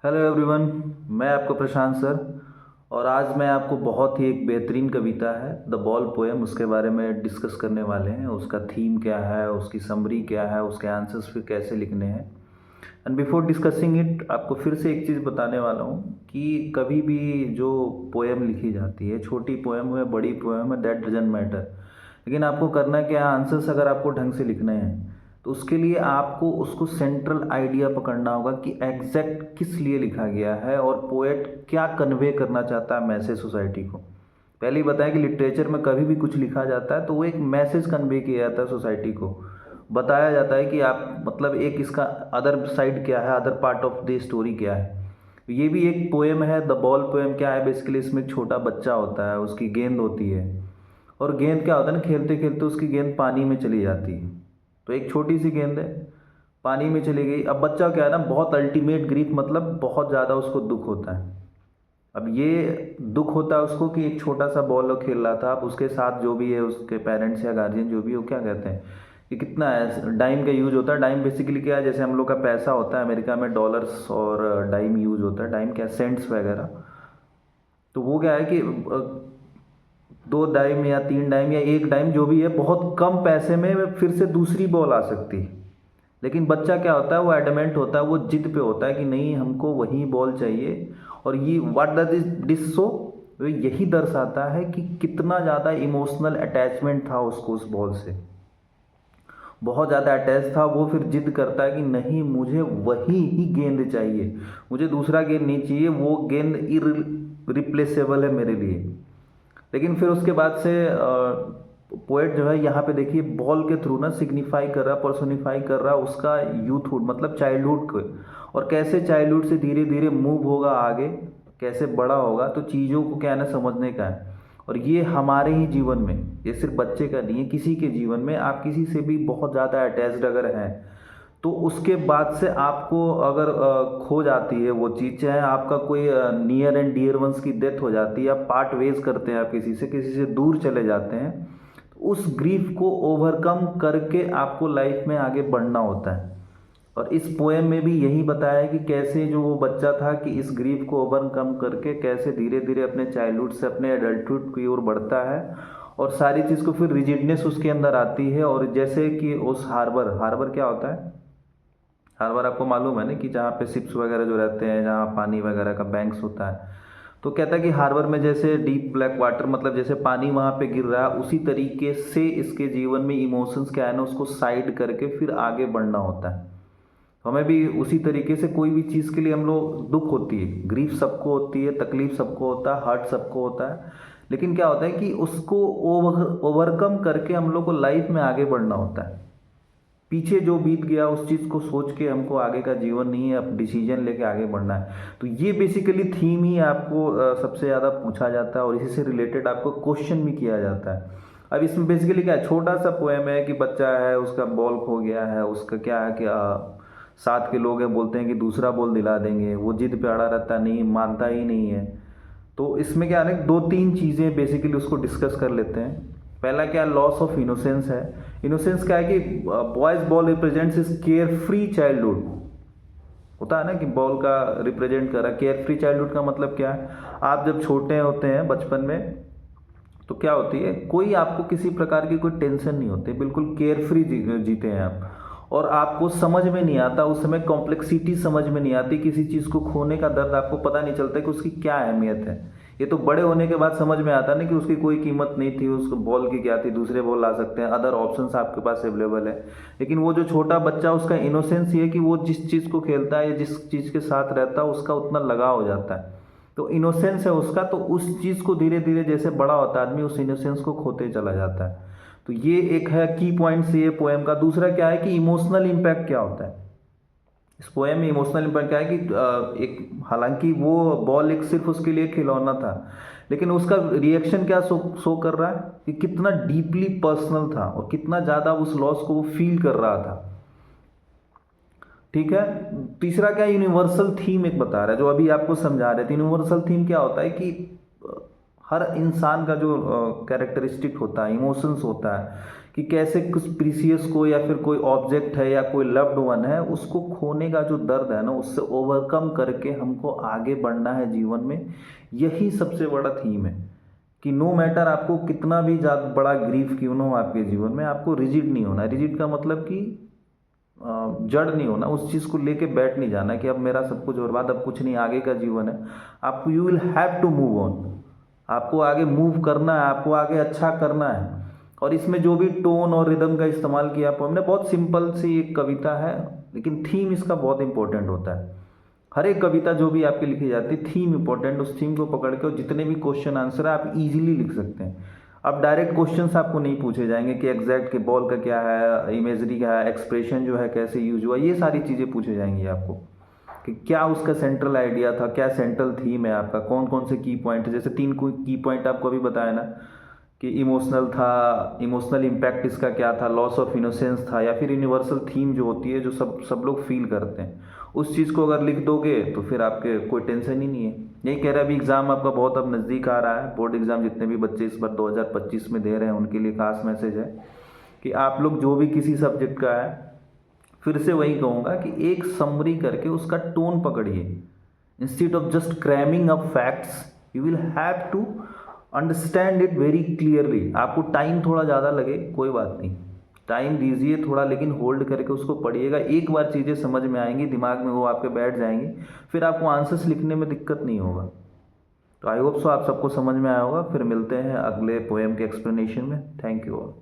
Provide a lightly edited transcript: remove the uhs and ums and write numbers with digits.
Hello everyone. मैं आपका प्रशांत sir. और आज मैं आपको बहुत ही एक बेहतरीन कविता है द बॉल पोएम उसके बारे में डिस्कस करने वाले हैं। उसका थीम क्या है, उसकी समरी क्या है, उसके आंसर्स फिर कैसे लिखने हैं। एंड बिफोर डिस्कसिंग इट आपको फिर से एक चीज़ बताने वाला हूँ कि कभी भी जो पोएम लिखी जाती है, छोटी पोएम है बड़ी पोएम है, दैट डजेंट मैटर। लेकिन आपको करना क्या है, आंसर्स अगर आपको ढंग से लिखने हैं तो उसके लिए आपको उसको सेंट्रल आइडिया पकड़ना होगा कि एग्जैक्ट किस लिए लिखा गया है और पोएट क्या कन्वे करना चाहता है मैसेज सोसाइटी को। पहले ही बताया कि लिटरेचर में कभी भी कुछ लिखा जाता है तो वो एक मैसेज कन्वे किया जाता है सोसाइटी को। बताया जाता है कि आप मतलब एक इसका अदर साइड क्या है, other part of the story क्या है। ये भी एक पोएम है द बॉल पोएम। क्या है बेसिकली, इसमें एक छोटा बच्चा होता है, उसकी गेंद होती है और गेंद क्या होता है ना, खेलते खेलते उसकी गेंद पानी में चली जाती है। तो एक छोटी सी गेंद है, पानी में चली गई। अब बच्चा क्या है ना, बहुत अल्टीमेट ग्रीफ, मतलब बहुत ज़्यादा उसको दुख होता है। अब ये दुख होता है उसको कि एक छोटा सा बॉल वो खेल रहा था। अब उसके साथ जो भी है, उसके पेरेंट्स या गार्जियन जो भी है, वो क्या कहते हैं कि कितना है डाइम का यूज होता है। डाइम बेसिकली क्या है, जैसे हम लोग का पैसा होता है, अमेरिका में डॉलर्स और डाइम यूज होता है। डाइम क्या, सेंट्स वगैरह। तो वो क्या है कि दो डाइम या तीन डाइम या एक डाइम जो भी है, बहुत कम पैसे में फिर से दूसरी बॉल आ सकती है। लेकिन बच्चा क्या होता है, वो एडमेंट होता है, वो जिद पे होता है कि नहीं, हमको वही बॉल चाहिए। और ये व्हाट डज दिस शो, तो यही दर्शाता है कि कितना ज़्यादा इमोशनल अटैचमेंट था उसको उस बॉल से। बहुत ज़्यादा अटैच था वो। फिर जिद करता है कि नहीं, मुझे वही ही गेंद चाहिए, मुझे दूसरा गेंद नहीं चाहिए, वो गेंद इरिप्लेसेबल है मेरे लिए। लेकिन फिर उसके बाद से पोएट जो है यहाँ पे देखिए बॉल के थ्रू ना सिग्निफाई कर रहा, पर्सोनिफाई कर रहा उसका यूथहुड, मतलब चाइल्डहुड को। और कैसे चाइल्डहुड से धीरे धीरे मूव होगा आगे, कैसे बड़ा होगा, तो चीज़ों को क्या है ना समझने का है। और ये हमारे ही जीवन में, ये सिर्फ बच्चे का नहीं है, किसी के जीवन में आप किसी से भी बहुत ज़्यादा अटैच्ड अगर हैं तो उसके बाद से आपको अगर खो जाती है वो चीज़, चाहे आपका कोई नियर एंड डियर वंस की डेथ हो जाती है, या पार्ट वेज करते हैं, आप किसी से दूर चले जाते हैं, तो उस ग्रीफ को ओवरकम करके आपको लाइफ में आगे बढ़ना होता है। और इस पोएम में भी यही बताया है कि कैसे जो वो बच्चा था कि इस ग्रीफ को ओवरकम करके कैसे धीरे धीरे अपने चाइल्डहुड से अपने एडल्टहुड की ओर बढ़ता है। और सारी चीज़ को फिर रिजिडनेस उसके अंदर आती है। और जैसे कि उस हार्बर, हार्बर क्या होता है, हर बार आपको मालूम है ना कि जहाँ पे शिप्स वगैरह जो रहते हैं, जहाँ पानी वगैरह का बैंक्स होता है, तो कहता है कि हार्बर में जैसे डीप ब्लैक वाटर, मतलब जैसे पानी वहाँ पे गिर रहा है, उसी तरीके से इसके जीवन में इमोशंस क्या है ना, उसको साइड करके फिर आगे बढ़ना होता है। तो हमें भी उसी तरीके से कोई भी चीज़ के लिए हम लोग, दुख होती है, ग्रीफ सबको होती है, तकलीफ सबको होता है, हर्ट सबको होता है। लेकिन क्या होता है कि उसको ओवरकम करके हम लोग को लाइफ में आगे बढ़ना होता है। पीछे जो बीत गया उस चीज़ को सोच के हमको आगे का जीवन नहीं है, अब डिसीजन लेके आगे बढ़ना है। तो ये बेसिकली थीम ही आपको सबसे ज़्यादा पूछा जाता है और इसी से रिलेटेड आपको क्वेश्चन भी किया जाता है। अब इसमें बेसिकली क्या है, छोटा सा पोएम है कि बच्चा है, उसका बॉल खो गया है, उसका क्या है कि साथ के लोग हैं, बोलते हैं कि दूसरा बॉल दिला देंगे, वो जिद पे अड़ा रहता नहीं, मानता ही नहीं है। तो इसमें क्या है ना, दो तीन चीज़ें बेसिकली उसको डिस्कस कर लेते हैं। पहला क्या, लॉस ऑफ इनोसेंस है। इनोसेंस क्या है कि boys ball represents is care free childhood. होता है ना कि बॉल का रिप्रेजेंट कर रहा है केयर फ्री चाइल्डहुड। का मतलब क्या है, आप जब छोटे होते हैं बचपन में, तो क्या होती है, कोई आपको किसी प्रकार की कोई टेंशन नहीं होती, बिल्कुल केयर फ्री जीते हैं आप। और आपको समझ में नहीं आता उस समय, कॉम्प्लेक्सिटी समझ में नहीं आती, किसी चीज़ को खोने का दर्द आपको पता नहीं चलता कि उसकी क्या अहमियत है। ये तो बड़े होने के बाद समझ में आता ना कि उसकी कोई कीमत नहीं थी, उसको बॉल की क्या थी, दूसरे बॉल ला सकते हैं, अदर ऑप्शंस आपके पास अवेलेबल है। लेकिन वो जो छोटा बच्चा, उसका इनोसेंस ये है कि वो जिस चीज़ को खेलता है या जिस चीज़ के साथ रहता है उसका उतना लगाव हो जाता है। तो इनोसेंस है उसका, तो उस चीज़ को धीरे धीरे जैसे बड़ा होता है आदमी, उस इनोसेंस को खोते चला जाता है। तो ये एक है की पॉइंट्स ये पोएम का। दूसरा क्या है कि इमोशनल इम्पैक्ट क्या होता है इस पोएम में। इमोशनल इम्पैक्ट क्या है कि एक, हालांकि वो बॉल एक सिर्फ उसके लिए खिलौना था, लेकिन उसका रिएक्शन क्या शो कर रहा है कि कितना डीपली पर्सनल था और कितना ज़्यादा उस लॉस को वो फील कर रहा था। ठीक है। तीसरा क्या, यूनिवर्सल थीम एक बता रहा है, जो अभी आपको समझा रहे थे। यूनिवर्सल थीम क्या होता है कि हर इंसान का जो कैरेक्टरिस्टिक होता है, इमोशंस होता है कि कैसे कुछ प्रीसियस को या फिर कोई ऑब्जेक्ट है या कोई लव्ड वन है उसको खोने का जो दर्द है ना, उससे ओवरकम करके हमको आगे बढ़ना है जीवन में। यही सबसे बड़ा थीम है कि नो मैटर आपको कितना भी ज़्यादा बड़ा ग्रीफ क्यों ना हो आपके जीवन में, आपको रिजिड नहीं होना। रिजिड का मतलब कि जड़ नहीं होना, उस चीज़ को लेके बैठ नहीं जाना कि अब मेरा सब कुछ बर्बाद, अब कुछ नहीं, आगे का जीवन है। आपको you will have to move on, आपको आगे मूव करना है, आपको आगे अच्छा करना है। और इसमें जो भी टोन और रिदम का इस्तेमाल किया पोएम ने, बहुत सिंपल सी एक कविता है, लेकिन थीम इसका बहुत इंपॉर्टेंट होता है। हर एक कविता जो भी आपकी लिखी जाती है, थीम इंपॉर्टेंट, उस थीम को पकड़ के और जितने भी क्वेश्चन आंसर है आप इजीली लिख सकते हैं। अब डायरेक्ट क्वेश्चंस आपको नहीं पूछे जाएंगे कि एग्जैक्ट के बॉल का क्या है, इमेजरी क्या है, एक्सप्रेशन जो है कैसे यूज हुआ, ये सारी चीज़ें पूछे जाएंगी आपको कि क्या उसका सेंट्रल आइडिया था, क्या सेंट्रल थीम है आपका, कौन कौन से की पॉइंट, जैसे 3 की पॉइंट आपको अभी बताया ना कि इमोशनल था, इमोशनल इम्पैक्ट इसका क्या था, लॉस ऑफ इनोसेंस था, या फिर यूनिवर्सल थीम जो होती है जो सब सब लोग फील करते हैं, उस चीज़ को अगर लिख दोगे तो फिर आपके कोई टेंशन ही नहीं है। यही कह रहा है, अभी एग्ज़ाम आपका बहुत अब नज़दीक आ रहा है, बोर्ड एग्ज़ाम जितने भी बच्चे इस बार 2025 में दे रहे हैं उनके लिए खास मैसेज है कि आप लोग जो भी किसी सब्जेक्ट का है, फिर से वही कहूँगा कि एक समरी करके उसका टोन पकड़िए। Instead of just cramming up facts, you will have to understand it very clearly. आपको टाइम थोड़ा ज़्यादा लगे, कोई बात नहीं, टाइम दीजिए थोड़ा, लेकिन होल्ड करके उसको पढ़िएगा। एक बार चीज़ें समझ में आएंगी, दिमाग में वो आपके बैठ जाएंगी, फिर आपको आंसर्स लिखने में दिक्कत नहीं होगा। तो आई होप सो आप सबको समझ में आया होगा। फिर मिलते हैं अगले पोएम के एक्सप्लेनेशन में। Thank you all.